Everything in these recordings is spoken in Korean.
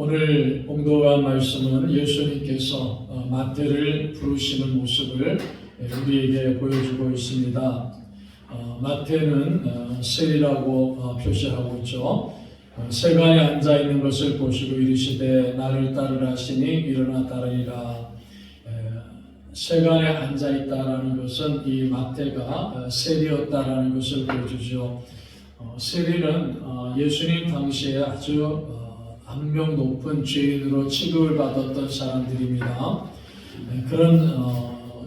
오늘 봉독한 말씀은 예수님께서 마태를 부르시는 모습을 우리에게 보여주고 있습니다. 마태는 세리라고 표시하고 있죠. 세간에 앉아 있는 것을 보시고 이르시되 나를 따르라 하시니 일어나 따르리라. 세간에 앉아 있다라는 것은 이 마태가 세리였다라는 것을 보여주죠. 세리는 예수님 당시에 아주 악명 높은 죄인으로 취급을 받았던 사람들입니다. 그런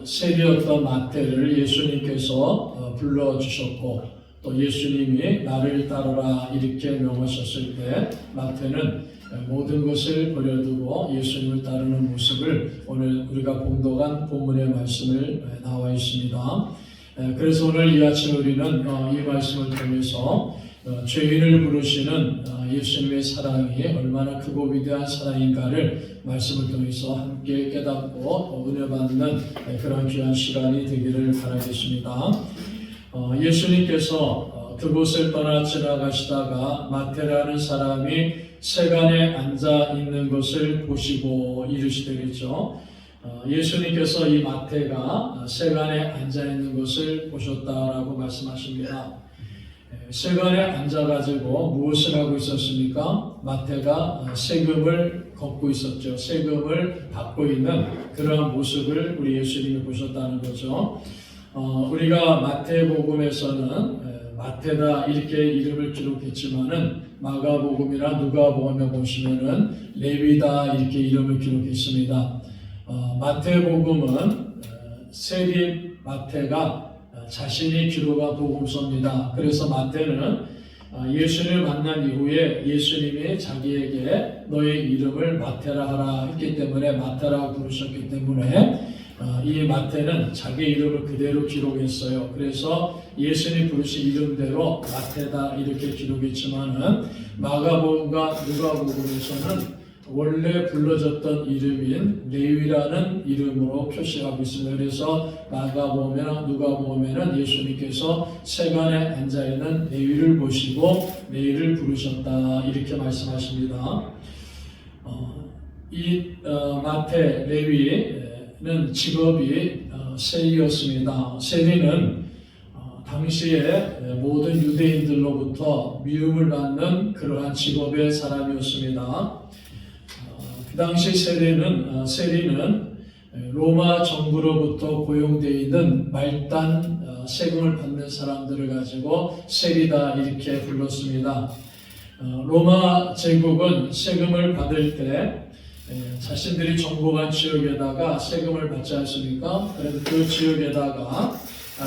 세리였던 마태를 예수님께서 불러주셨고 또 예수님이 나를 따르라 이렇게 명하셨을 때 마태는 모든 것을 버려두고 예수님을 따르는 모습을 오늘 우리가 봉독한 본문의 말씀을 나와 있습니다. 그래서 오늘 이 아침 우리는 이 말씀을 통해서 죄인을 부르시는 예수님의 사랑이 얼마나 크고 위대한 사랑인가를 말씀을 통해서 함께 깨닫고 은혜 받는 그런 귀한 시간이 되기를 바라겠습니다. 예수님께서 그곳을 떠나 지나가시다가 마태라는 사람이 세간에 앉아 있는 것을 보시고 이르시되겠죠. 예수님께서 이 마태가 세간에 앉아 있는 것을 보셨다라고 말씀하십니다. 세간에 앉아가지고 무엇을 하고 있었습니까? 마태가 세금을 걷고 있었죠. 세금을 받고 있는 그러한 모습을 우리 예수님이 보셨다는 거죠. 우리가 마태복음에서는 마태다 이렇게 이름을 기록했지만은 마가복음이나 누가복음에 보시면은 레위다 이렇게 이름을 기록했습니다. 마태복음은 세리 마태가 자신이 기록한 복음서입니다. 그래서 마태는 예수님을 만난 이후에 예수님이 자기에게 너의 이름을 마태라 하라 했기 때문에 마태라고 부르셨기 때문에 이 마태는 자기 이름을 그대로 기록했어요. 그래서 예수님 부르신 이름대로 마태다 이렇게 기록했지만은 마가복음과 누가복음에서는 원래 불러졌던 이름인 레위라는 이름으로 표시하고 있습니다. 그래서 마가복음이나 누가복음에는 예수님께서 세간에 앉아있는 레위를 보시고 레위를 부르셨다 이렇게 말씀하십니다. 이 마태 레위는 직업이 세리였습니다. 세리는 당시에 모든 유대인들로부터 미움을 받는 그러한 직업의 사람이었습니다. 그 당시 세리는 로마 정부로부터 고용되어 있는 말단 세금을 받는 사람들을 가지고 세리다 이렇게 불렀습니다. 로마 제국은 세금을 받을 때 자신들이 정복한 지역에다가 세금을 받지 않습니까? 그래서 그 지역에다가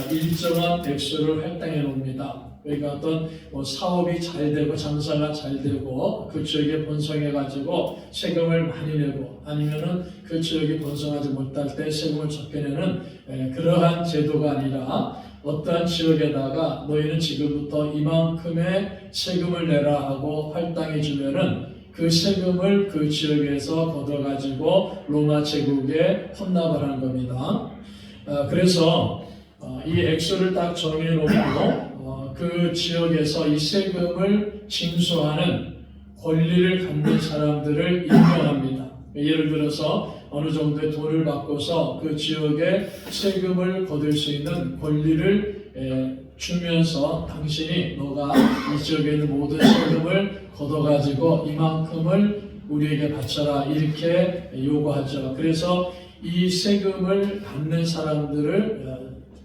일정한 액수를 할당해 놓습니다. 그러니까 어떤 사업이 잘 되고 장사가 잘 되고 그 지역에 번성해 가지고 세금을 많이 내고 아니면은 그 지역이 번성하지 못할 때 세금을 적게 내는 그러한 제도가 아니라 어떠한 지역에다가 너희는 지금부터 이만큼의 세금을 내라 하고 할당해 주면은 그 세금을 그 지역에서 걷어 가지고 로마 제국에 헌납을 하는 겁니다. 그래서 이 액수를 딱 정해 놓고 그 지역에서 이 세금을 징수하는 권리를 갖는 사람들을 임명합니다. 예를 들어서 어느 정도의 돈을 받고서 그 지역에 세금을 거둘 수 있는 권리를 주면서 당신이 너가 이 지역에 있는 모든 세금을 걷어가지고 이만큼을 우리에게 바쳐라 이렇게 요구하죠. 그래서 이 세금을 받는 사람들을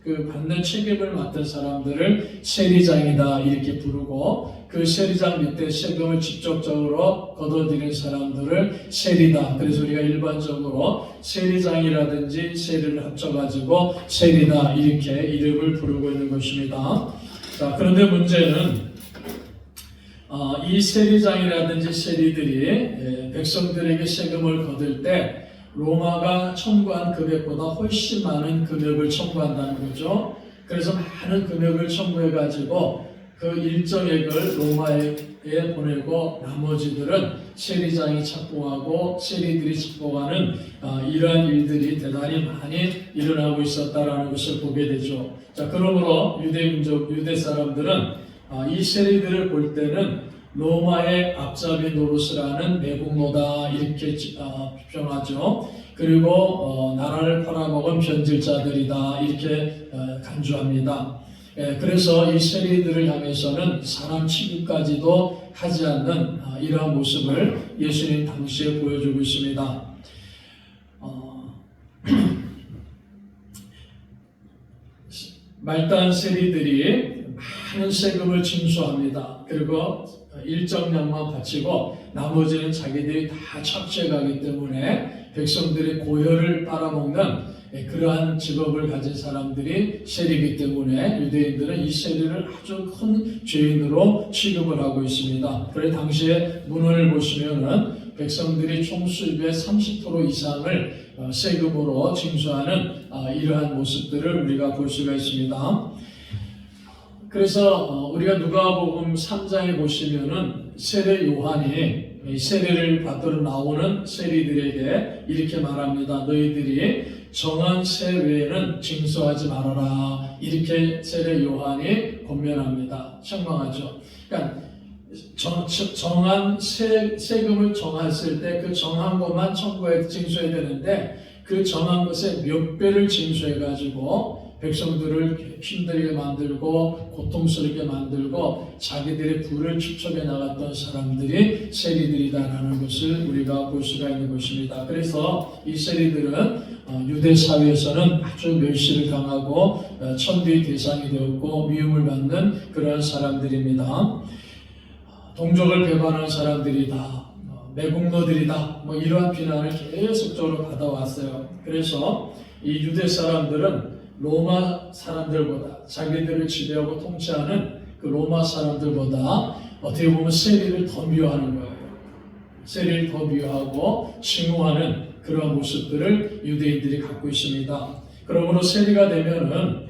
그 받는 책임을 맡은 사람들을 세리장이다 이렇게 부르고 그 세리장 밑에 세금을 직접적으로 걷어들인 사람들을 세리다. 그래서 우리가 일반적으로 세리장이라든지 세리를 합쳐가지고 세리다 이렇게 이름을 부르고 있는 것입니다. 자, 그런데 문제는 이 세리장이라든지 세리들이 백성들에게 세금을 거둘 때 로마가 청구한 금액보다 훨씬 많은 금액을 청구한다는 거죠. 그래서 많은 금액을 청구해가지고 그 일정액을 로마에 보내고 나머지들은 세리장이 착복하고 세리들이 착복하는 이러한 일들이 대단히 많이 일어나고 있었다라는 것을 보게 되죠. 자, 그러므로 유대 사람들은 이 세리들을 볼 때는 로마의 앞잡이 노릇을 하는 매국노다 이렇게 표현하죠. 그리고 나라를 팔아먹은 변질자들이다 이렇게 간주합니다. 그래서 이 세리들을 향해서는 사람 취급까지도 하지 않는 이러한 모습을 예수님 당시에 보여주고 있습니다. 말단 세리들이 많은 세금을 징수합니다. 그리고 일정량만 바치고 나머지는 자기들이 다 착취해가기 때문에 백성들의 고혈을 빨아먹는 그러한 직업을 가진 사람들이 세리이기 때문에 유대인들은 이 세리를 아주 큰 죄인으로 취급을 하고 있습니다. 그래 당시에 문헌을 보시면은 백성들이 총 수입의 30% 이상을 세금으로 징수하는 이러한 모습들을 우리가 볼 수가 있습니다. 그래서 우리가 누가복음 3장에 보시면은 세례 요한이 이 세례를 받으러 나오는 세리들에게 이렇게 말합니다. 너희들이 정한 세 외에는 징수하지 말아라. 이렇게 세례 요한이 권면합니다. 책망하죠. 그러니까 정한 세금을 정했을 때 그 정한 것만 징수해야 되는데 그 정한 것에 몇 배를 징수해가지고 백성들을 힘들게 만들고 고통스럽게 만들고 자기들의 부를 축적해 나갔던 사람들이 세리들이다라는 것을 우리가 볼 수가 있는 것입니다. 그래서 이 세리들은 유대 사회에서는 아주 멸시를 당하고 천대의 대상이 되었고 미움을 받는 그러한 사람들입니다. 동족을 배반하는 사람들이다, 매국노들이다, 이러한 비난을 계속적으로 받아왔어요. 그래서 이 유대 사람들은 로마 사람들보다 자기들을 지배하고 통치하는 그 로마 사람들보다 어떻게 보면 세리를 더 미워하는 거예요. 세리를 더 미워하고 징후하는 그런 모습들을 유대인들이 갖고 있습니다. 그러므로 세리가 되면은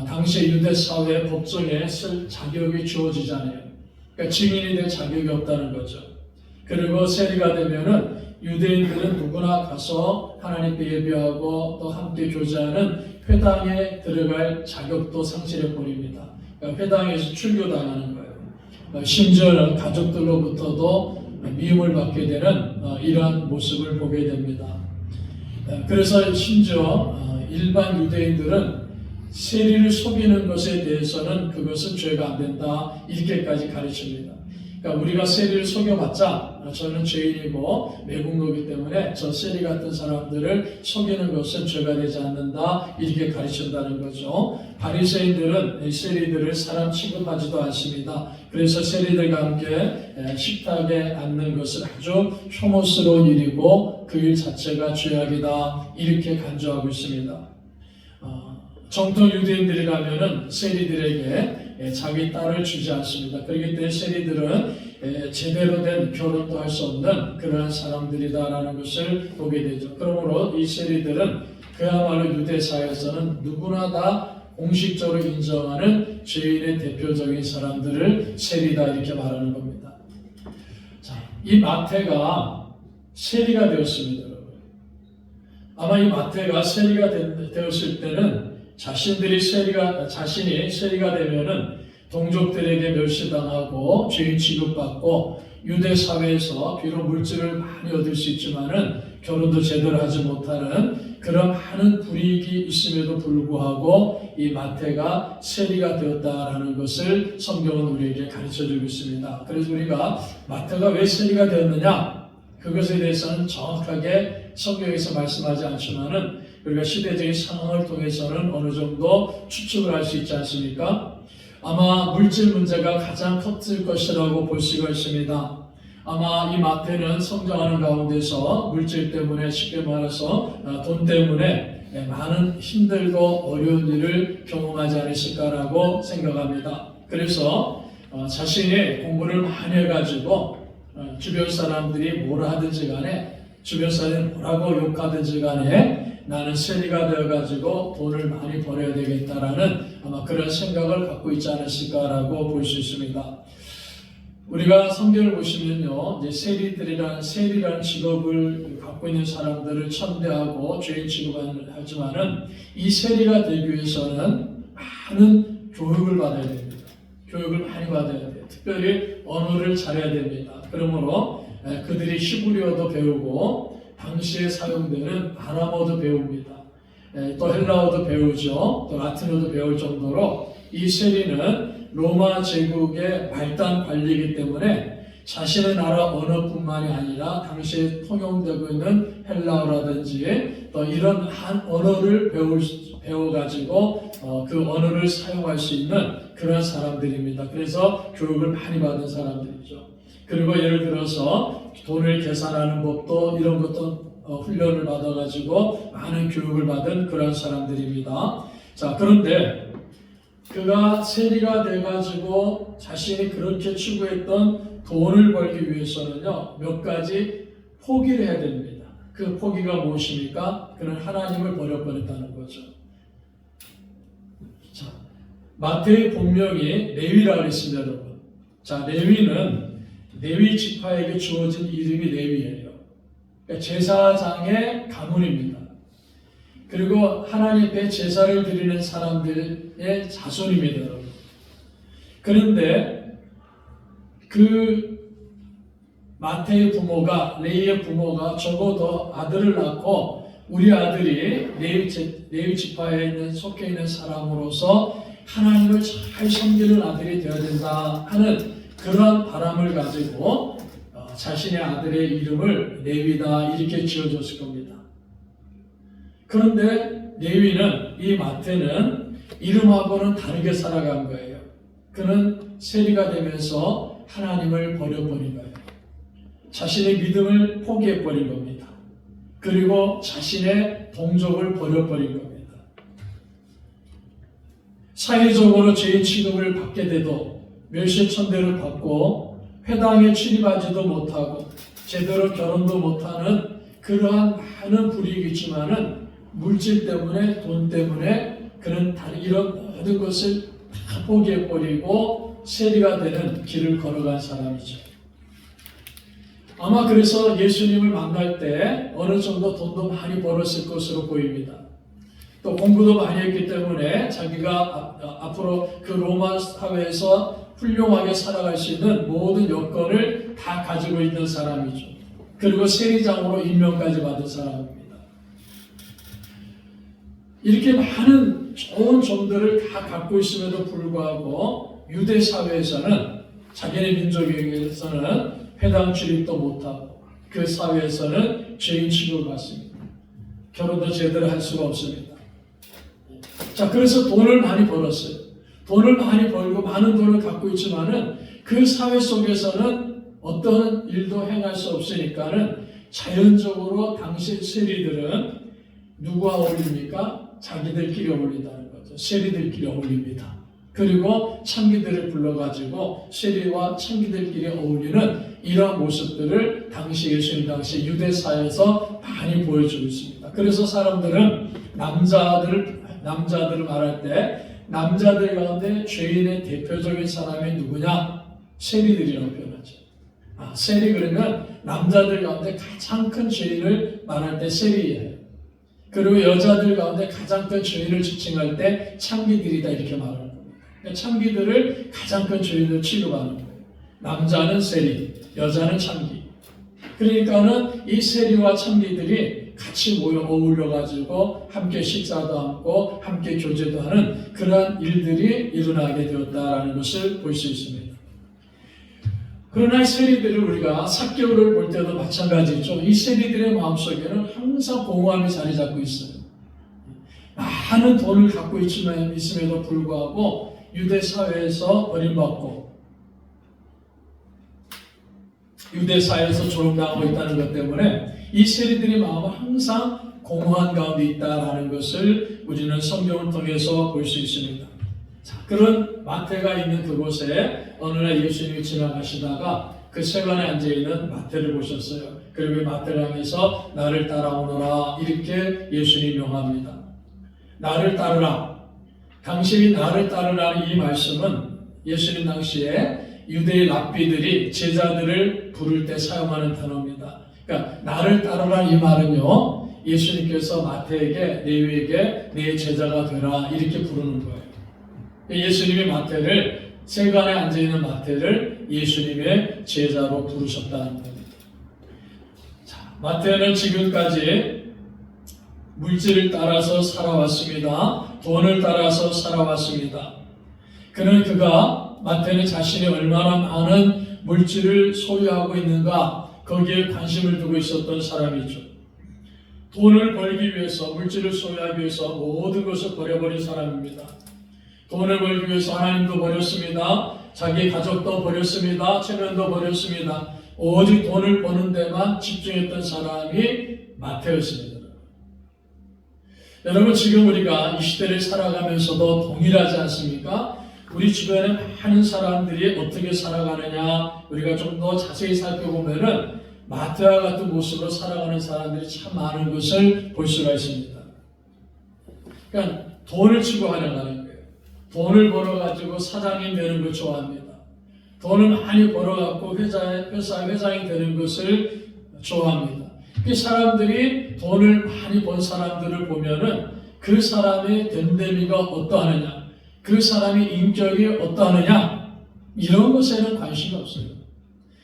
당시 유대 사회 법정에 쓸 자격이 주어지잖아요. 그러니까 증인이 될 자격이 없다는 거죠. 그리고 세리가 되면은 유대인들은 누구나 가서 하나님께 예배하고 또 함께 교제하는 회당에 들어갈 자격도 상실해 버립니다. 그러니까 회당에서 출교당하는 거예요. 심지어는 가족들로부터도 미움을 받게 되는 이러한 모습을 보게 됩니다. 그래서 심지어 일반 유대인들은 세리를 속이는 것에 대해서는 그것은 죄가 안 된다 이렇게까지 가르칩니다. 그러니까 우리가 세리를 속여봤자 저는 죄인이고 매국노이기 때문에 저 세리 같은 사람들을 속이는 것은 죄가 되지 않는다 이렇게 가르친다는 거죠. 바리새인들은 이 세리들을 사람 취급하지도 않습니다. 그래서 세리들과 함께 식탁에 앉는 것은 아주 혐오스러운 일이고 그 일 자체가 죄악이다 이렇게 간주하고 있습니다. 정통 유대인들이라면은 세리들에게 자기 딸을 주지 않습니다. 그렇기 때문에 세리들은 제대로 된 결혼도 할 수 없는 그러한 사람들이다라는 것을 보게 되죠. 그러므로 이 세리들은 그야말로 유대 사회에서는 누구나 다 공식적으로 인정하는 죄인의 대표적인 사람들을 세리다 이렇게 말하는 겁니다. 자, 이 마태가 세리가 되었습니다. 아마 이 마태가 세리가 되었을 때는 자신이 세리가 되면은 동족들에게 멸시당하고 죄인 취급받고 유대 사회에서 비록 물질을 많이 얻을 수 있지만은 결혼도 제대로 하지 못하는 그런 많은 불이익이 있음에도 불구하고 이 마태가 세리가 되었다라는 것을 성경은 우리에게 가르쳐주고 있습니다. 그래서 우리가 마태가 왜 세리가 되었느냐 그것에 대해서는 정확하게 성경에서 말씀하지 않지만은 우리가 시대적인 상황을 통해서는 어느 정도 추측을 할 수 있지 않습니까? 아마 물질 문제가 가장 컸을 것이라고 볼 수가 있습니다. 아마 이 마태는 성장하는 가운데서 물질 때문에 쉽게 말해서 돈 때문에 많은 힘들고 어려운 일을 경험하지 않았을까라고 생각합니다. 그래서 자신이 공부를 많이 해가지고 주변 사람들이 뭐라 하든지 간에 주변 사람들이 뭐라고 욕하든지 간에 나는 세리가 되어가지고 돈을 많이 벌어야 되겠다라는 아마 그런 생각을 갖고 있지 않았을까라고 볼 수 있습니다. 우리가 성경을 보시면요, 이제 세리라는 직업을 갖고 있는 사람들을 천대하고 죄인 취급하지만은 이 세리가 되기 위해서는 많은 교육을 받아야 됩니다. 교육을 많이 받아야 돼요. 특별히 언어를 잘해야 됩니다. 그러므로 그들이 히브리어도 배우고 당시에 사용되는 아람어도 배웁니다. 또 헬라어도 배우죠. 또 라틴어도 배울 정도로 이 세리는 로마 제국의 말단 관리이기 때문에 자신의 나라 언어뿐만이 아니라 당시에 통용되고 있는 헬라어라든지 또 이런 한 언어를 배워가지고 그 언어를 사용할 수 있는 그런 사람들입니다. 그래서 교육을 많이 받은 사람들이죠. 그리고 예를 들어서 돈을 계산하는 법도 이런 것도 훈련을 받아가지고 많은 교육을 받은 그런 사람들입니다. 자, 그런데 그가 세리가 돼가지고 자신이 그렇게 추구했던 돈을 벌기 위해서는요, 몇 가지 포기를 해야 됩니다. 그 포기가 무엇입니까? 그는 하나님을 버려버렸다는 거죠. 자, 마태의 본명이 레위라고 했습니다, 여러분. 자, 레위는 레위 지파에게 주어진 이름이 레위예요. 그러니까 제사장의 가문입니다. 그리고 하나님 앞에 제사를 드리는 사람들의 자손입니다, 여러분. 그런데 그 마태의 부모가, 레위의 부모가 적어도 아들을 낳고 우리 아들이 레위 지파에 있는 속해 있는 사람으로서 하나님을 잘 섬기는 아들이 되어야 된다 하는 그런 바람을 가지고 자신의 아들의 이름을 레위다 이렇게 지어줬을 겁니다. 그런데 레위는, 이 마태는 이름하고는 다르게 살아간 거예요. 그는 세리가 되면서 하나님을 버려버린 거예요. 자신의 믿음을 포기해버린 겁니다. 그리고 자신의 동족을 버려버린 겁니다. 사회적으로 죄인 취급을 받게 돼도 멸시천대를 받고 회당에 출입하지도 못하고 제대로 결혼도 못하는 그러한 많은 불이익이 있지만은 물질 때문에, 돈 때문에 그는 이런 모든 것을 다 포기해버리고 세리가 되는 길을 걸어간 사람이죠. 아마 그래서 예수님을 만날 때 어느 정도 돈도 많이 벌었을 것으로 보입니다. 또 공부도 많이 했기 때문에 자기가 앞으로 그 로마 사회에서 훌륭하게 살아갈 수 있는 모든 여건을 다 가지고 있는 사람이죠. 그리고 세리장으로 임명까지 받은 사람입니다. 이렇게 많은 좋은 점들을 다 갖고 있음에도 불구하고 유대 사회에서는, 자기네 민족에게서는 회당 출입도 못하고 그 사회에서는 죄인 취급을 받습니다. 결혼도 제대로 할 수가 없습니다. 자, 그래서 돈을 많이 벌었어요. 돈을 많이 벌고 많은 돈을 갖고 있지만은 그 사회 속에서는 어떤 일도 행할 수 없으니까는 자연적으로 당시 세리들은 누구와 어울립니까? 자기들끼리 어울린다는 거죠. 세리들끼리 어울립니다. 그리고 창기들을 불러가지고 세리와 창기들끼리 어울리는 이러한 모습들을 당시 예수님 당시 유대사에서 많이 보여주고 있습니다. 그래서 사람들은 남자들을 말할 때 남자들 가운데 죄인의 대표적인 사람이 누구냐? 세리들이라고 표현하죠. 세리 그러면 남자들 가운데 가장 큰 죄인을 말할 때 세리예요. 그리고 여자들 가운데 가장 큰 죄인을 지칭할 때 창기들이다 이렇게 말합니다. 창기들을 가장 큰 죄인으로 취급하는 거예요. 남자는 세리, 여자는 창기. 그러니까는 이 세리와 창기들이 같이 모여 어울려가지고 함께 식사도 하고 함께 교제도 하는 그러한 일들이 일어나게 되었다라는 것을 볼 수 있습니다. 그러나 이 세리들을 우리가 삭개오를 볼 때도 마찬가지죠. 이 세리들의 마음속에는 항상 공허함이 자리 잡고 있어요. 많은 돈을 갖고 있음에도 불구하고 유대 사회에서 버림받고 유대 사회에서 조롱당하고 있다는 것 때문에 이 세리들의 마음은 항상 공허한 가운데 있다라는 것을 우리는 성경을 통해서 볼 수 있습니다. 자, 그런 마태가 있는 그곳에 어느 날 예수님이 지나가시다가 그 세관에 앉아있는 마태를 보셨어요. 그리고 마태를 향해서 나를 따라오너라 이렇게 예수님이 명합니다. 나를 따르라. 당신이 나를 따르라는 이 말씀은 예수님 당시에 유대의 랍비들이 제자들을 부를 때 사용하는 단어입니다. 그러니까 나를 따르라 이 말은요, 예수님께서 마태에게, 레위에게 내 제자가 되라 이렇게 부르는 거예요. 예수님이 마태를, 세관에 앉아있는 마태를 예수님의 제자로 부르셨다는 겁니다. 자, 마태는 지금까지 물질을 따라서 살아왔습니다. 돈을 따라서 살아왔습니다. 마태는 자신이 얼마나 많은 물질을 소유하고 있는가 거기에 관심을 두고 있었던 사람이죠. 돈을 벌기 위해서, 물질을 소유하기 위해서 모든 것을 버려버린 사람입니다. 돈을 벌기 위해서 하나님도 버렸습니다. 자기 가족도 버렸습니다. 체면도 버렸습니다. 오직 돈을 버는 데만 집중했던 사람이 마태였습니다. 여러분, 지금 우리가 이 시대를 살아가면서도 동일하지 않습니까? 우리 주변에 많은 사람들이 어떻게 살아가느냐 우리가 좀 더 자세히 살펴보면은 마태와 같은 모습으로 살아가는 사람들이 참 많은 것을 볼 수가 있습니다. 그러니까 돈을 추구하려는 거예요. 돈을 벌어가지고 사장이 되는 걸 좋아합니다. 돈을 많이 벌어갖고 회장이 되는 것을 좋아합니다. 그 사람들이 돈을 많이 번 사람들을 보면은 그 사람의 됨됨이가 어떠하느냐, 그 사람의 인격이 어떠하느냐, 이런 것에는 관심이 없어요.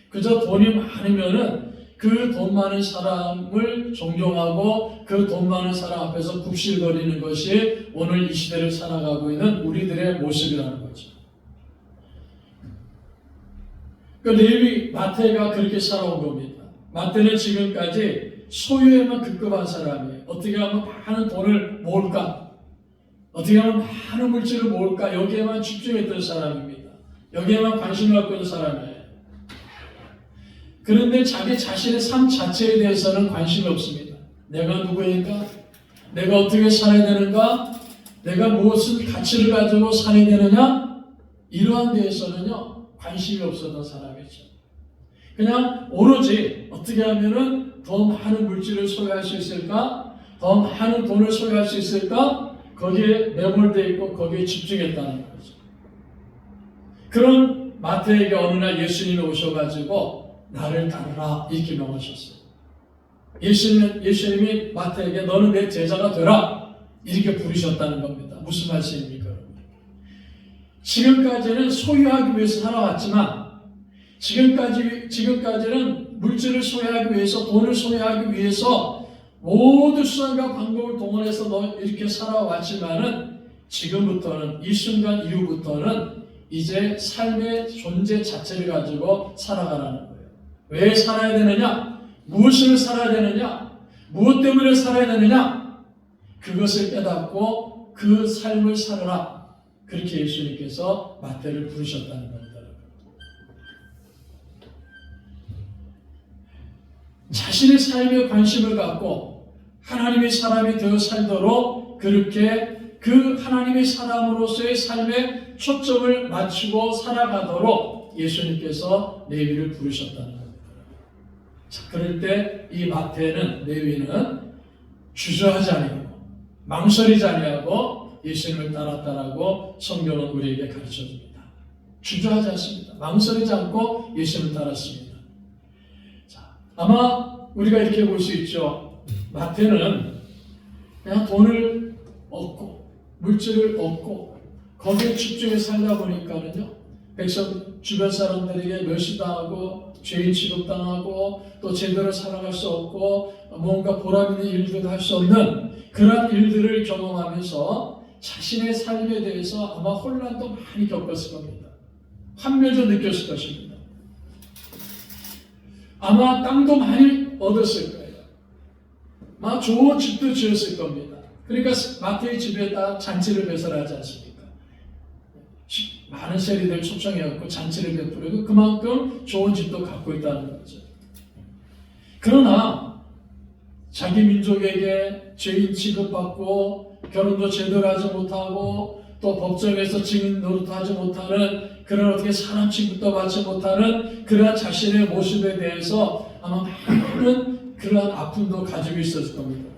그저 돈이 많으면은 그 돈 많은 사람을 존경하고 그 돈 많은 사람 앞에서 굽실거리는 것이 오늘 이 시대를 살아가고 있는 우리들의 모습이라는 거죠. 레위 마태가 그렇게 살아온 겁니다. 마태는 지금까지 소유에만 급급한 사람이에요. 어떻게 하면 많은 돈을 모을까? 어떻게 하면 많은 물질을 모을까? 여기에만 집중했던 사람입니다. 여기에만 관심을 갖고 있는 사람이에요. 그런데 자기 자신의 삶 자체에 대해서는 관심이 없습니다. 내가 누구인가? 내가 어떻게 살아야 되는가? 내가 무엇을 가치를 가지고 살아야 되느냐? 이러한 데에서는요, 관심이 없었던 사람이죠. 그냥 오로지 어떻게 하면은 더 많은 물질을 소유할 수 있을까? 더 많은 돈을 소유할 수 있을까? 거기에 매몰되어 있고 거기에 집중했다는 거죠. 그런 마태에게 어느 날 예수님이 오셔가지고 나를 따르라 이렇게 명하셨어요. 예수님이 마태에게 너는 내 제자가 되라 이렇게 부르셨다는 겁니다. 무슨 말씀입니까? 지금까지는 소유하기 위해서 살아왔지만 지금까지는 물질을 소유하기 위해서, 돈을 소유하기 위해서 모든 수단과 방법을 동원해서 너 이렇게 살아왔지만은 지금부터는, 이 순간 이후부터는 이제 삶의 존재 자체를 가지고 살아가라는 거예요. 왜 살아야 되느냐? 무엇을 살아야 되느냐? 무엇 때문에 살아야 되느냐? 그것을 깨닫고 그 삶을 살아라. 그렇게 예수님께서 마태를 부르셨다는 겁니다. 자신의 삶에 관심을 갖고 하나님의 사람이 되어 살도록 그렇게 그 하나님의 사람으로서의 삶에 초점을 맞추고 살아가도록 예수님께서 레위를 부르셨다는 겁니다. 자, 그럴 때 이 마태는, 레위는 주저하지 아니하고 망설이지 아니하고 예수님을 따랐다라고 성경은 우리에게 가르쳐줍니다. 주저하지 않습니다. 망설이지 않고 예수님을 따랐습니다. 자, 아마 우리가 이렇게 볼 수 있죠. 마태는 그냥 돈을 얻고 물질을 얻고 거기에 집중해 살다 보니까는요, 백성 주변 사람들에게 멸시당하고 죄인 취급당하고 또 제대로 살아갈 수 없고 뭔가 보람 있는 일들도 할 수 없는 그런 일들을 경험하면서 자신의 삶에 대해서 아마 혼란도 많이 겪었을 겁니다. 환멸도 느꼈을 것입니다. 아마 땅도 많이 얻었을 거예요. 아마 좋은 집도 지었을 겁니다. 그러니까 마태의 집에다 잔치를 배설하지 않습니까? 많은 세리들 초청해갖고 잔치를 베풀고 그만큼 좋은 집도 갖고 있다는 거죠. 그러나 자기 민족에게 죄인 취급받고 결혼도 제대로 하지 못하고 또 법정에서 증인 노릇도 하지 못하는 그런 어떻게 사람 취급도 받지 못하는 그러한 자신의 모습에 대해서 아마 많은 그러한 아픔도 가지고 있었을 겁니다.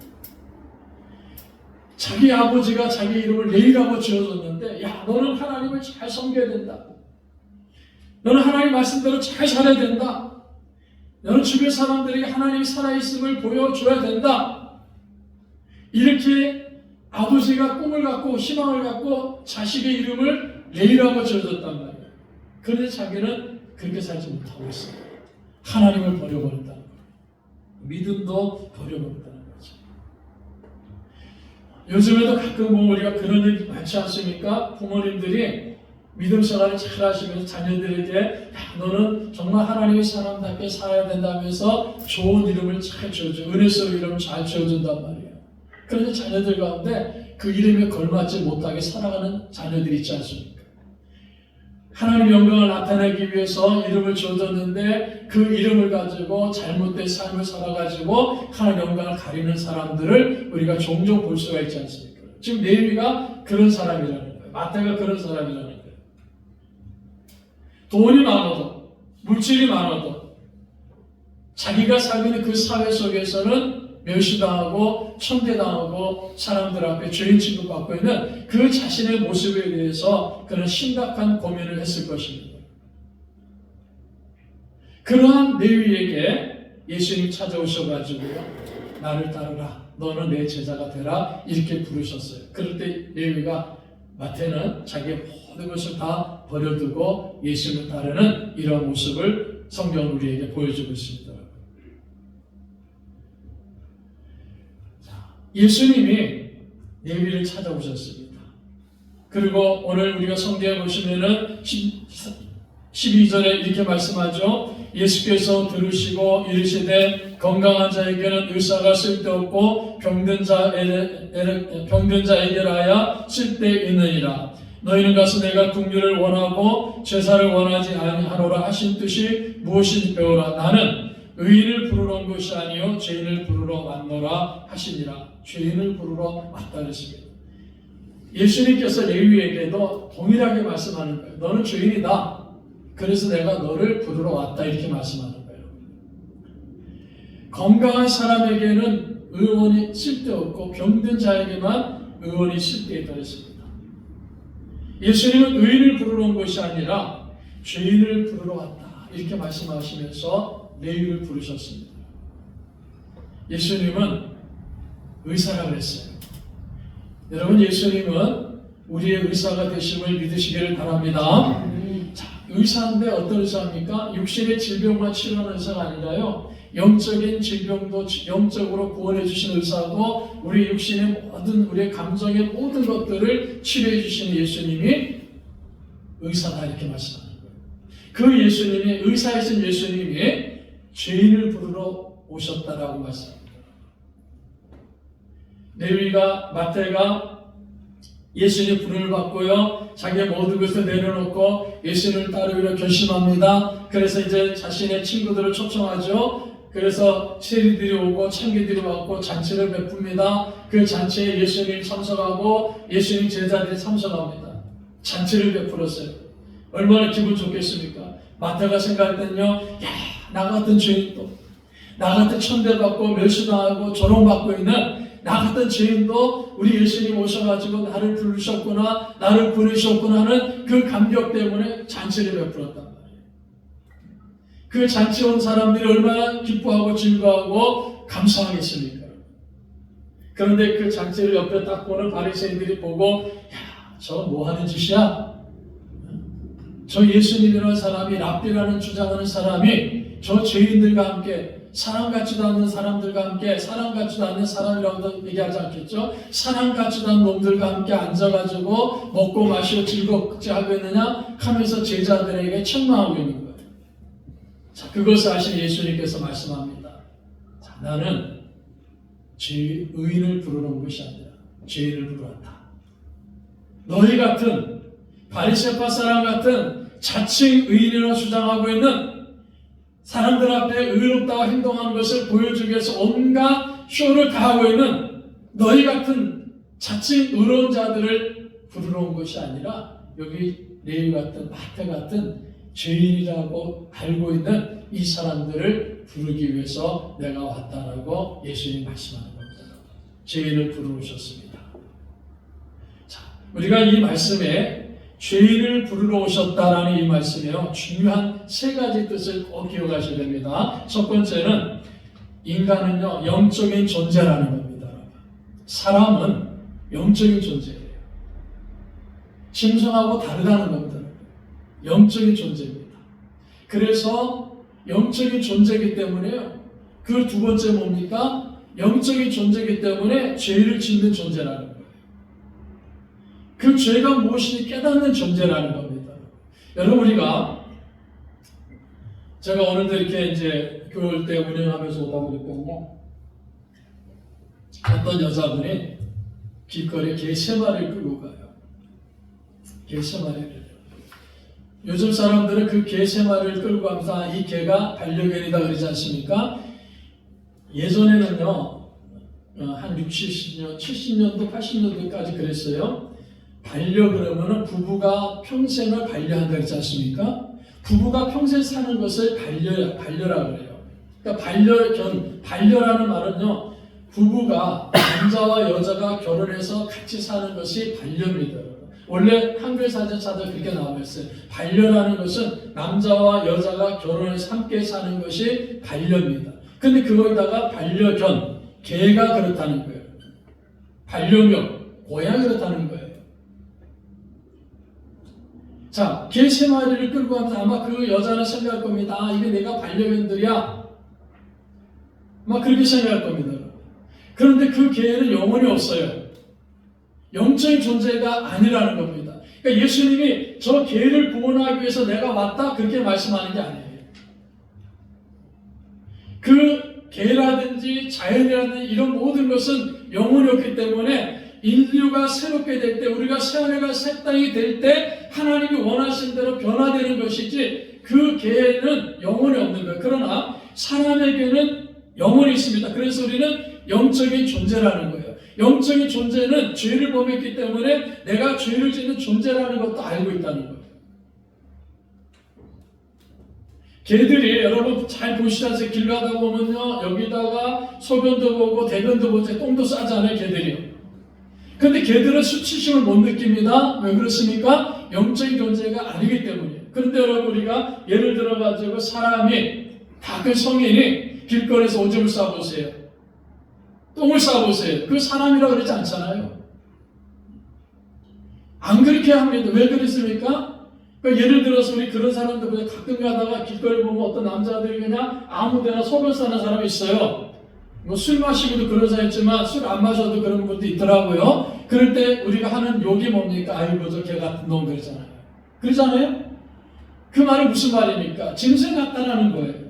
자기 아버지가 자기 이름을 레위라고 지어줬는데, 야, 너는 하나님을 잘 섬겨야 된다. 너는 하나님 말씀대로 잘 살아야 된다. 너는 주변 사람들에게 하나님이 살아있음을 보여줘야 된다. 이렇게 아버지가 꿈을 갖고 희망을 갖고 자식의 이름을 레위라고 지어줬단 말이에요. 그런데 자기는 그렇게 살지 못하고 있어요. 하나님을 버려버린다는 거예요. 믿음도 버려버린다는 거죠. 요즘에도 가끔 보면 우리가 그런 일 많지 않습니까? 부모님들이 믿음 생활을 잘 하시면서 자녀들에게 야, 너는 정말 하나님의 사람답게 살아야 된다면서 좋은 이름을 잘 지어줘. 은혜스러운 이름을 잘 지어준단 말이에요. 그런데 자녀들 가운데 그 이름에 걸맞지 못하게 살아가는 자녀들이 있지 않습니까? 하나님의 영광을 나타내기 위해서 이름을 지어줬는데 그 이름을 가지고 잘못된 삶을 살아가지고 하나님의 영광을 가리는 사람들을 우리가 종종 볼 수가 있지 않습니까? 지금 레위가 그런 사람이라는 거예요. 마태가 그런 사람이라는 거예요. 돈이 많아도 물질이 많아도 자기가 살고 있는 그 사회 속에서는 멸시당하고 천대당하고 사람들 앞에 죄인 취급받고 있는 그 자신의 모습에 대해서 그는 심각한 고민을 했을 것입니다. 그러한 레위에게 예수님이 찾아오셔가지고요, 나를 따르라, 너는 내 제자가 되라, 이렇게 부르셨어요. 그럴 때 레위가, 마태는 자기의 모든 것을 다 버려두고 예수님을 따르는 이런 모습을 성경은 우리에게 보여주고 있습니다. 예수님이 레위를 찾아오셨습니다. 그리고 오늘 우리가 성경에 보시면은 12절에 이렇게 말씀하죠. 예수께서 들으시고 이르시되 건강한 자에게는 의사가 쓸데없고 병든 자에게라야 쓸데있느니라. 너희는 가서 내가 긍휼을 원하고 제사를 원하지 아니하노라 하신 뜻이 무엇인지 배우라. 나는 의인을 부르러 온 것이 아니요 죄인을 부르러 왔노라 하시니라. 죄인을 부르러 왔다 그랬습니다. 예수님께서 레위에게도 동일하게 말씀하는 거예요. 너는 죄인이다. 그래서 내가 너를 부르러 왔다 이렇게 말씀하는 거예요. 건강한 사람에게는 의원이 쓸데없고 병든 자에게만 의원이 쓸데있다 그랬습니다. 예수님은 의인을 부르러 온 것이 아니라 죄인을 부르러 왔다 이렇게 말씀하시면서 레위를 부르셨습니다. 예수님은 의사라고 했어요. 여러분, 예수님은 우리의 의사가 되심을 믿으시기를 바랍니다. 자, 의사인데 어떤 의사입니까? 육신의 질병만 치료하는 의사가 아니라요, 영적인 질병도 영적으로 구원해 주시는 의사고, 우리 육신의 모든, 우리의 감정의 모든 것들을 치료해 주시는 예수님이 의사다 이렇게 말씀하는 거예요. 그 예수님이, 의사이신 예수님이 죄인을 부르러 오셨다라고 말씀합니다. 레위가, 마태가 예수님의 부름을 받고요, 자기의 모든 것을 내려놓고 예수님을 따르기로 결심합니다. 그래서 이제 자신의 친구들을 초청하죠. 그래서 세리들이 오고 창기들이 왔고 잔치를 베풉니다. 그 잔치에 예수님이 참석하고 예수님 제자들이 참석합니다. 잔치를 베풀었어요. 얼마나 기분 좋겠습니까? 마태가 생각할 때는요, 야, 나 같은 죄인도, 나 같은 천대받고 멸시당하고 조롱받고 있는 나 같은 죄인도 우리 예수님 오셔가지고 나를 부르셨구나, 나를 보내셨구나 하는 그 감격 때문에 잔치를 베풀었단 말이에요. 그 잔치 온 사람들이 얼마나 기뻐하고 즐거워하고 감사하겠습니까? 그런데 그 잔치를 옆에 딱 보는 바리새인들이 보고, 야, 저 뭐 하는 짓이야? 저 예수님이라는 사람이, 랍비라는 주장하는 사람이 저 죄인들과 함께, 사람 같지도 않는 사람들과 함께, 사람 같지도 않는 사람이라고도 얘기하지 않겠죠? 사람 같지도 않은 놈들과 함께 앉아가지고 먹고 마시고 즐겁지 하고 있느냐 하면서 제자들에게 책망하고 있는 거예요. 자, 그것을 아신 예수님께서 말씀합니다. 자, 나는 의인을 부르러 온 것이 아니라 죄인을 부르러 왔다. 너희 같은 바리새파 사람 같은 자칭 의인이라고 주장하고 있는 사람들 앞에 의롭다고 행동하는 것을 보여주기 위해서 온갖 쇼를 다하고 있는 너희 같은 자칭 의로운 자들을 부르러 온 것이 아니라 여기 레위 같은 마태 같은 죄인이라고 알고 있는 이 사람들을 부르기 위해서 내가 왔다라고 예수님이 말씀하는 겁니다. 죄인을 부르러 오셨습니다. 자, 우리가 이 말씀에 죄인을 부르러 오셨다라는 이 말씀에요, 중요한 세 가지 뜻을 꼭 기억하셔야 됩니다. 첫 번째는 인간은요, 영적인 존재라는 겁니다. 사람은 영적인 존재예요. 짐승하고 다르다는 겁니다. 영적인 존재입니다. 그래서 영적인 존재이기 때문에요. 그 두 번째 뭡니까? 영적인 존재이기 때문에 죄를 짓는 존재라는 거예요. 그 죄가 무엇인지 깨닫는 존재라는 겁니다. 여러분, 우리가 제가 오늘도 이렇게 이제 교회 때 운영하면서 오다 보니까요, 어떤 여자분이 길거리에 개 3마리를 끌고 가요. 개 3마리를. 요즘 사람들은 그 개 3마리를 끌고 가면서 이 개가 반려견이다 그러지 않습니까? 예전에는요, 한 60, 70년도, 80년도까지 그랬어요. 반려 그러면은 부부가 평생을 반려한다 그러지 않습니까? 부부가 평생 사는 것을 반려라 그래요. 그러니까 반려라는 말은요, 부부가 남자와 여자가 결혼해서 같이 사는 것이 반려입니다. 원래 한글 사전 찾아 그렇게 나와 있어요. 반려라는 것은 남자와 여자가 결혼해서 함께 사는 것이 반려입니다. 근데 그거에다가 반려견, 개가 그렇다는 거예요. 반려묘, 고양이 그렇다는 거예요. 자, 개 3마리를 끌고 가면서 아마 그 여자는 생각할 겁니다. 아, 이게 내가 반려견들이야. 막 그렇게 생각할 겁니다. 그런데 그 개는 영혼이 없어요. 영적인 존재가 아니라는 겁니다. 그러니까 예수님이 저 개를 구원하기 위해서 내가 왔다 그렇게 말씀하는 게 아니에요. 그 개라든지 자연이라든지 이런 모든 것은 영혼이 없기 때문에 인류가 새롭게 될 때, 우리가 새하늘과 새 땅이 될 때 하나님이 원하신 대로 변화되는 것이지 그 개는 영혼이 없는 거예요. 그러나 사람에게는 영혼이 있습니다. 그래서 우리는 영적인 존재라는 거예요. 영적인 존재는 죄를 범했기 때문에 내가 죄를 짓는 존재라는 것도 알고 있다는 거예요. 개들이 여러분 잘 보시다시피 길 가다 보면요, 여기다가 소변도 보고 대변도 보고 똥도 싸잖아요, 개들이요. 근데 개들은 수치심을 못 느낍니다. 왜 그렇습니까? 영적인 존재가 아니기 때문이에요. 그런데 여러분, 우리가 예를 들어가지고 사람이 다 그 성인이 길거리에서 오줌을 싸보세요. 똥을 싸보세요. 그 사람이라고 그러지 않잖아요. 안 그렇게 합니다. 왜 그랬습니까? 그러니까 예를 들어서 우리 그런 사람들 그냥 가끔 가다가 길거리 보면 어떤 남자들이 그냥 아무데나 소변 싸는 사람이 있어요. 뭐 술 마시고도 그런 사람 있지만 술 안 마셔도 그런 분도 있더라고요. 그럴 때 우리가 하는 욕이 뭡니까? 아이고 저 개 같은 놈 그러잖아요. 그러잖아요? 그 말이 무슨 말입니까? 짐승 같다라는 거예요.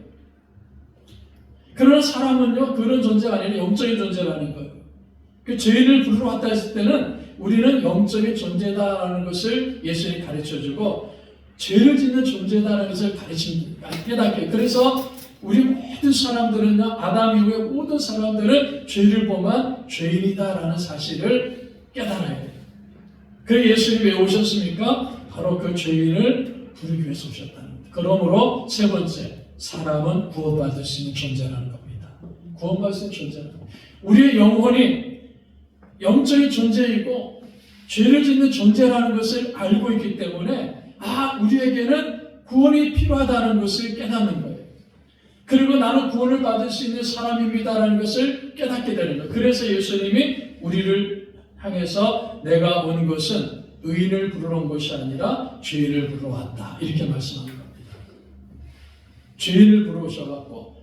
그러나 사람은요, 그런 존재가 아니라 영적인 존재라는 거예요. 그 죄인을 부르러 왔다 했을 때는 우리는 영적인 존재다라는 것을 예수님이 가르쳐주고 죄를 짓는 존재다라는 것을 가르칩니다. 깨닫게. 그래서 우리 모든 사람들은요, 아담 이후에 모든 사람들은 죄를 범한 죄인이다라는 사실을 깨달아야 돼요. 그 예수님이 왜 오셨습니까? 바로 그 죄인을 부르기 위해서 오셨다는 거예요. 그러므로 세 번째, 사람은 구원받을 수 있는 존재라는 겁니다. 구원받을 수 있는 존재라는 겁니다. 우리의 영혼이 영적인 존재이고 죄를 짓는 존재라는 것을 알고 있기 때문에 우리에게는 구원이 필요하다는 것을 깨닫는 거예요. 그리고 나는 구원을 받을 수 있는 사람입니다라는 것을 깨닫게 되는 거예요. 그래서 예수님이 우리를 향해서 내가 온 것은 의인을 부르러 온 것이 아니라 죄인을 부르러 왔다. 이렇게 말씀하는 겁니다. 죄인을 부르러 오셔갖고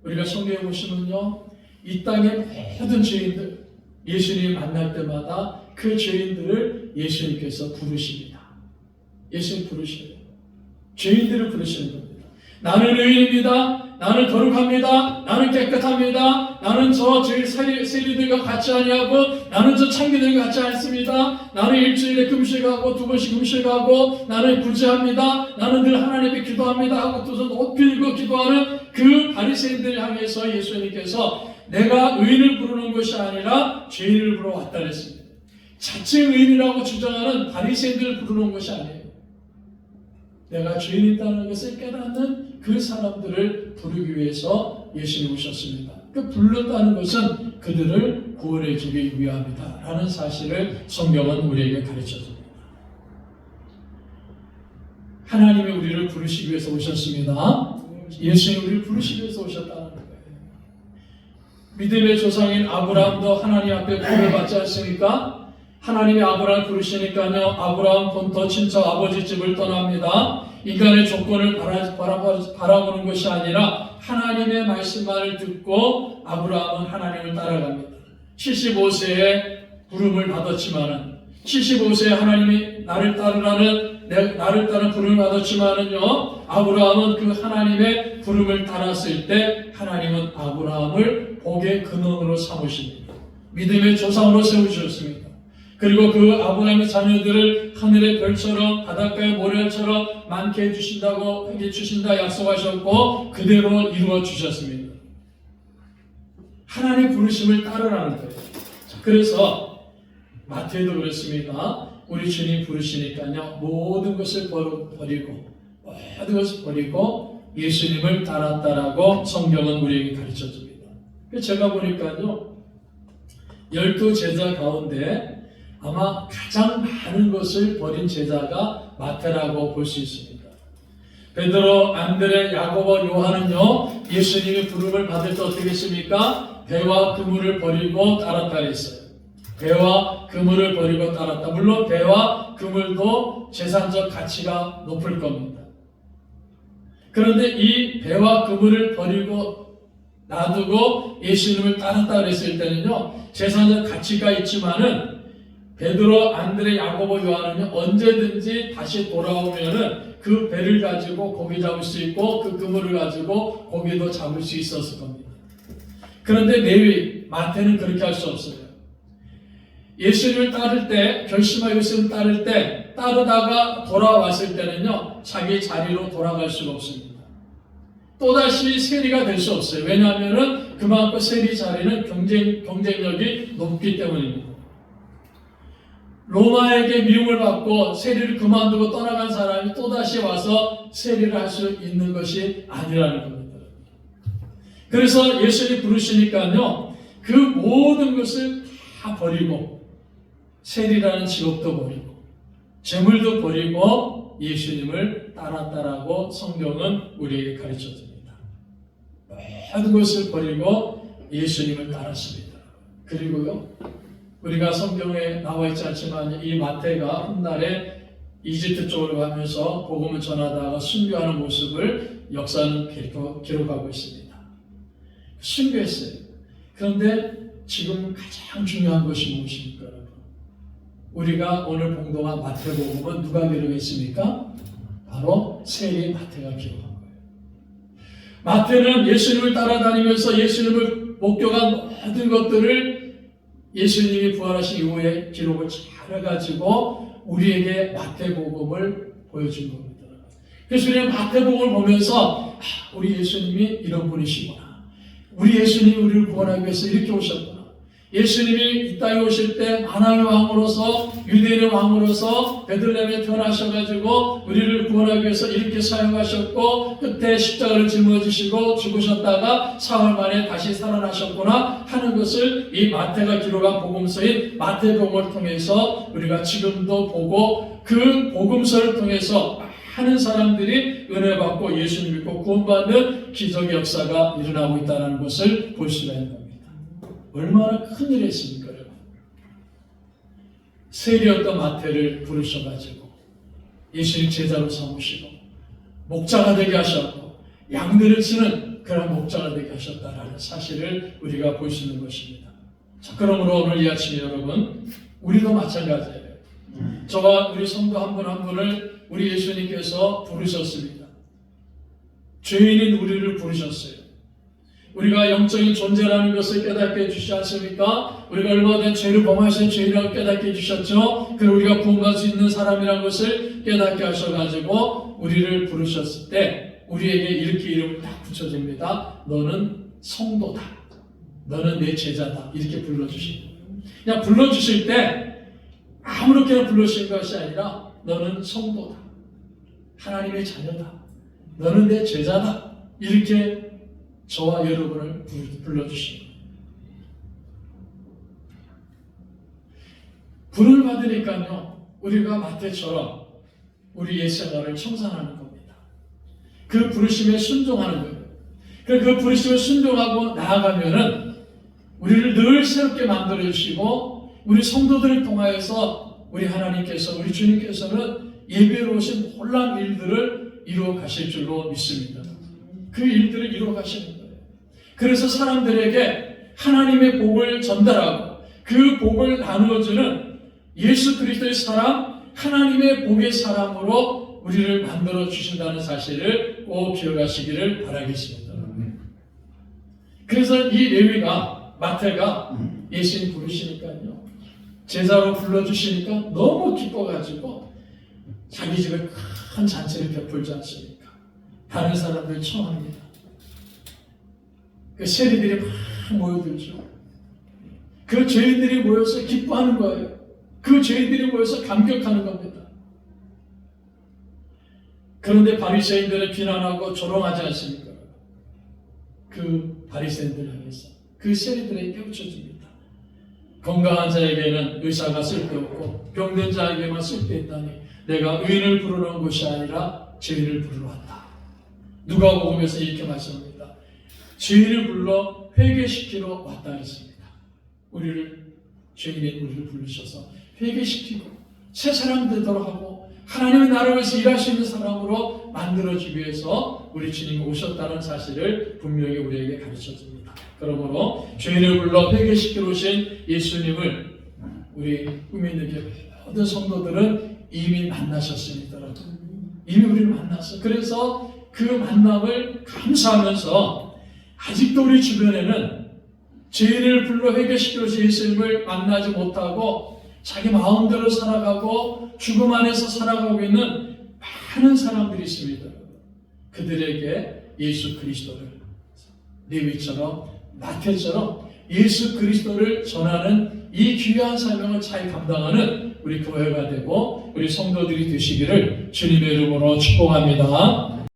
우리가 성경에 보시면요, 이 땅의 모든 죄인들 예수님이 만날 때마다 그 죄인들을 예수님께서 부르십니다. 예수님 부르셔요. 죄인들을 부르시는 겁니다. 나는 의인입니다. 나는 거룩합니다. 나는 깨끗합니다. 나는 저 죄 세리들과 같이 아니하고 나는 저 창기들과 같이 않습니다. 나는 일주일에 금식하고 2번씩 금식하고 나는 구제합니다. 나는 늘 하나님께 기도합니다 하고 두 손 높이 들고 기도하는 그 바리새인들을 향해서 예수님께서 내가 의인을 부르는 것이 아니라 죄인을 부르러 왔다 그랬습니다. 자칭 의인이라고 주장하는 바리새인들을 부르는 것이 아니에요. 내가 죄인이다는 것을 깨닫는 그 사람들을 부르기 위해서 예수님이 오셨습니다. 그 불렀다는 것은 그들을 구원해 주기 위함이다 라는 사실을 성경은 우리에게 가르쳐 줍니다. 하나님이 우리를 부르시기 위해서 오셨습니다. 예수님이 우리를 부르시기 위해서 오셨다는 거예요. 믿음의 조상인 아브라함도 하나님 앞에 부름을 받지 않습니까? 하나님이 아브라함을 부르시니까요, 아브라함 본토 친척 아버지 집을 떠납니다. 인간의 조건을 바라보는 것이 아니라 하나님의 말씀만을 듣고 아브라함은 하나님을 따라갑니다. 75세에 부름을 받았지만은 75세에 하나님이 나를 따르는 부름을 받았지만은요, 아브라함은 그 하나님의 부름을 따랐을 때 하나님은 아브라함을 복의 근원으로 삼으십니다. 믿음의 조상으로 세우셨습니다. 그리고 그 아브라함의 자녀들을 하늘의 별처럼 바닷가의 모래처럼 많게 해주신다 약속하셨고 그대로 이루어 주셨습니다. 하나님의 부르심을 따르라는 거예요. 그래서 마태도 그렇습니다. 우리 주님 부르시니까요, 모든 것을 버리고 예수님을 따랐다라고 성경은 우리에게 가르쳐 줍니다. 제가 보니까요, 12제자 가운데 아마 가장 많은 것을 버린 제자가 마태라고 볼 수 있습니다. 베드로, 안드레, 야고보, 요한은요, 예수님의 부름을 받을 때 어떻게 했습니까? 배와 그물을 버리고 따랐다 했어요. 배와 그물을 버리고 따랐다. 물론 배와 그물도 재산적 가치가 높을 겁니다. 그런데 이 배와 그물을 버리고 놔두고 예수님을 따랐다 그랬을 때는요, 재산적 가치가 있지만은 베드로, 안드레, 야고보, 요한은요, 언제든지 다시 돌아오면은 그 배를 가지고 고기 잡을 수 있고 그 그물을 가지고 고기도 잡을 수 있었을 겁니다. 그런데 레위, 마태는 그렇게 할 수 없어요. 예수님을 따를 때, 결심하고 예수님을 따를 때, 따르다가 돌아왔을 때는요, 자기 자리로 돌아갈 수가 없습니다. 또다시 세리가 될 수 없어요. 왜냐하면 그만큼 세리 자리는 경쟁력이 높기 때문입니다. 로마에게 미움을 받고 세리를 그만두고 떠나간 사람이 또다시 와서 세리를 할 수 있는 것이 아니라는 겁니다. 그래서 예수님이 부르시니까요, 그 모든 것을 다 버리고 세리라는 직업도 버리고 재물도 버리고 예수님을 따랐다라고 성경은 우리에게 가르쳐 줍니다. 모든 것을 버리고 예수님을 따랐습니다. 그리고요, 우리가 성경에 나와 있지 않지만 이 마태가 훗날에 이집트 쪽으로 가면서 복음을 전하다가 순교하는 모습을 역사는 기록하고 있습니다. 순교했어요. 그런데 지금 가장 중요한 것이 무엇입니까, 여러분? 우리가 오늘 봉독한 마태복음은 누가 기록했습니까? 바로 세리 마태가 기록한 거예요. 마태는 예수님을 따라다니면서 예수님을 목격한 모든 것들을 예수님이 부활하신 이후에 기록을 잘 해가지고 우리에게 마태복음을 보여준 겁니다. 그래서 우리는 마태복음을 보면서 우리 예수님이 이런 분이시구나. 우리 예수님이 우리를 구원하기 위해서 이렇게 오셨구나. 예수님이 이 땅에 오실 때 만왕의 왕으로서 유대인의 왕으로서 베들레헴에 태어나셔가지고 우리를 구원하기 위해서 이렇게 사용하셨고 끝에 십자가를 짊어지시고 죽으셨다가 사흘 만에 다시 살아나셨구나 하는 것을 이 마태가 기록한 복음서인 마태복음을 통해서 우리가 지금도 보고 그 복음서를 통해서 많은 사람들이 은혜 받고 예수님 믿고 구원받는 기적의 역사가 일어나고 있다는 것을 볼 수가 있는 겁니다. 얼마나 큰 일을 했습니까, 여러분? 세리였던 마태를 부르셔가지고 예수님 제자로 삼으시고 목자가 되게 하셨고 양들을 치는 그런 목자가 되게 하셨다라는 사실을 우리가 볼 수 있는 것입니다. 자, 그러므로 오늘 이 아침에 여러분, 우리도 마찬가지예요. 저와 우리 성도 한 분 한 분을 우리 예수님께서 부르셨습니다. 죄인인 우리를 부르셨어요. 우리가 영적인 존재라는 것을 깨닫게 해주시지 않습니까? 우리가 얼마든 죄를 범하신 죄인이라고 깨닫게 해주셨죠. 그리고 우리가 구원받을 수 있는 사람이라는 것을 깨닫게 하셔가지고 우리를 부르셨을 때 우리에게 이렇게 이름을 딱 붙여줍니다. 너는 성도다. 너는 내 제자다. 이렇게 불러주십니다. 그냥 불러주실 때 아무렇게나 불러주신 것이 아니라 너는 성도다. 하나님의 자녀다. 너는 내 제자다. 이렇게 저와 여러분을 불러주십니다. 불을 받으니까요, 우리가 마태처럼 우리 옛생활을 청산하는 겁니다. 그 부르심에 순종하는 거예요. 그 부르심에 순종하고 나아가면은 우리를 늘 새롭게 만들어 주시고 우리 성도들을 통하여서 우리 하나님께서 우리 주님께서는 예배로 오신 놀라운 일들을 이루어 가실 줄로 믿습니다. 그 일들을 이루어 가시는 거예요. 그래서 사람들에게 하나님의 복을 전달하고 그 복을 나누어주는 예수 그리스도의 사람, 하나님의 복의 사람으로 우리를 만들어 주신다는 사실을 꼭 기억하시기를 바라겠습니다. 그래서 이 레위가, 마태가 예수님 부르시니까요, 제자로 불러주시니까 너무 기뻐가지고 자기 집에 큰 잔치를 베풀지 않습니까? 다른 사람들 청합니다. 그 세리들이 막 모여들죠. 그 죄인들이 모여서 기뻐하는 거예요. 그 죄인들이 모여서 감격하는 겁니다. 그런데 바리새인들은 비난하고 조롱하지 않습니까? 그 바리새인들 향해서 그 세리들에게 깨우쳐줍니다. 건강한 자에게는 의사가 쓸데없고 병든 자에게만 쓸데있다니 내가 의인을 부르는 것이 아니라 죄인을 부르러 왔다. 누가복음에서 이렇게 말씀합니다. 죄인을 불러 회개시키러 왔다 했습니다. 죄인의 우리를 부르셔서 회개시키고 새 사람 되도록 하고 하나님의 나라를 위해서 일할 수 있는 사람으로 만들어주기 위해서 우리 주님이 오셨다는 사실을 분명히 우리에게 가르쳐줍니다. 그러므로 죄인을 불러 회개시키러 오신 예수님을 우리 꿈에 있는 모든 성도들은 이미 만나셨습니다. 이미 우리를 만났어. 그래서 그 만남을 감사하면서 아직도 우리 주변에는 죄인을 불러 회개시키러 오신 예수님을 만나지 못하고 자기 마음대로 살아가고 죽음 안에서 살아가고 있는 많은 사람들이 있습니다. 그들에게 예수 그리스도를 레위처럼 마태처럼 예수 그리스도를 전하는 이 귀한 사명을 잘 감당하는 우리 교회가 되고 우리 성도들이 되시기를 주님의 이름으로 축복합니다.